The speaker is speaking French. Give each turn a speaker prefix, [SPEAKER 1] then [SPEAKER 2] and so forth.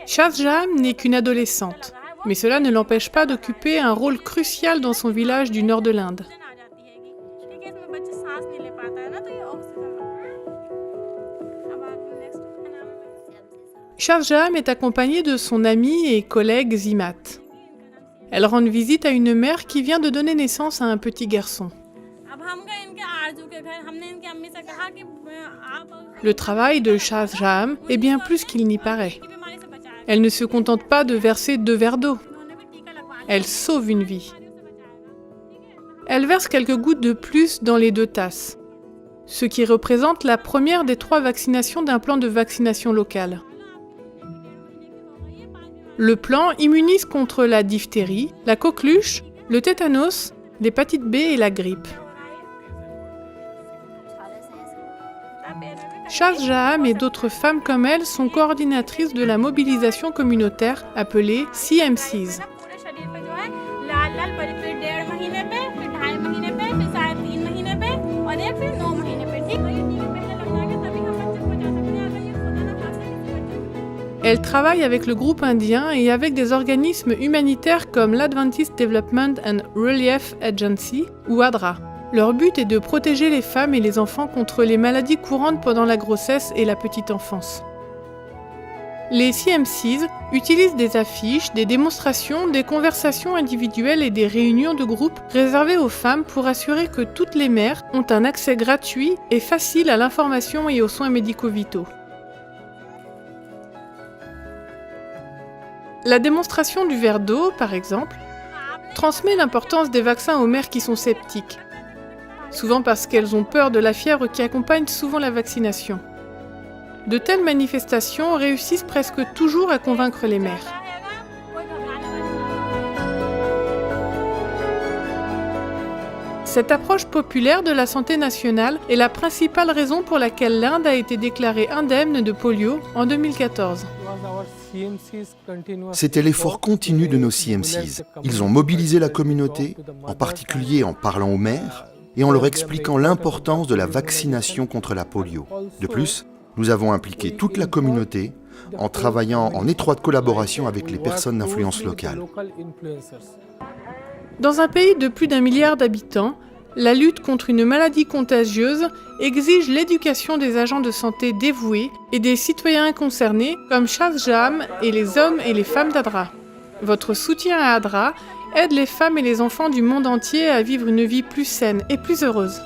[SPEAKER 1] Shahjahan n'est qu'une adolescente, mais cela ne l'empêche pas d'occuper un rôle crucial dans son village du nord de l'Inde. Shahjahan est accompagnée de son amie et collègue Zimat. Elle rend visite à une mère qui vient de donner naissance à un petit garçon. Le travail de Shahjahan est bien plus qu'il n'y paraît. Elle ne se contente pas de verser 2 verres d'eau. Elle sauve une vie. Elle verse quelques gouttes de plus dans les 2 tasses, ce qui représente la première des 3 vaccinations d'un plan de vaccination local. Le plan immunise contre la diphtérie, la coqueluche, le tétanos, l'hépatite B et la grippe. Shahjahan et d'autres femmes comme elle sont coordinatrices de la mobilisation communautaire appelée CMCs. Elle travaille avec le groupe indien et avec des organismes humanitaires comme l'Adventist Development and Relief Agency ou ADRA. Leur but est de protéger les femmes et les enfants contre les maladies courantes pendant la grossesse et la petite enfance. Les CMCs utilisent des affiches, des démonstrations, des conversations individuelles et des réunions de groupe réservées aux femmes pour assurer que toutes les mères ont un accès gratuit et facile à l'information et aux soins médico-vitaux. La démonstration du verre d'eau, par exemple, transmet l'importance des vaccins aux mères qui sont sceptiques, souvent parce qu'elles ont peur de la fièvre qui accompagne souvent la vaccination. De telles manifestations réussissent presque toujours à convaincre les mères. Cette approche populaire de la santé nationale est la principale raison pour laquelle l'Inde a été déclarée indemne de polio en 2014.
[SPEAKER 2] C'était l'effort continu de nos CMCs. Ils ont mobilisé la communauté, en particulier en parlant aux mères et en leur expliquant l'importance de la vaccination contre la polio. De plus, nous avons impliqué toute la communauté en travaillant en étroite collaboration avec les personnes d'influence locale.
[SPEAKER 1] Dans un pays de plus d'1 milliard d'habitants, la lutte contre une maladie contagieuse exige l'éducation des agents de santé dévoués et des citoyens concernés comme Shahjahan et les hommes et les femmes d'ADRA. Votre soutien à ADRA aide les femmes et les enfants du monde entier à vivre une vie plus saine et plus heureuse.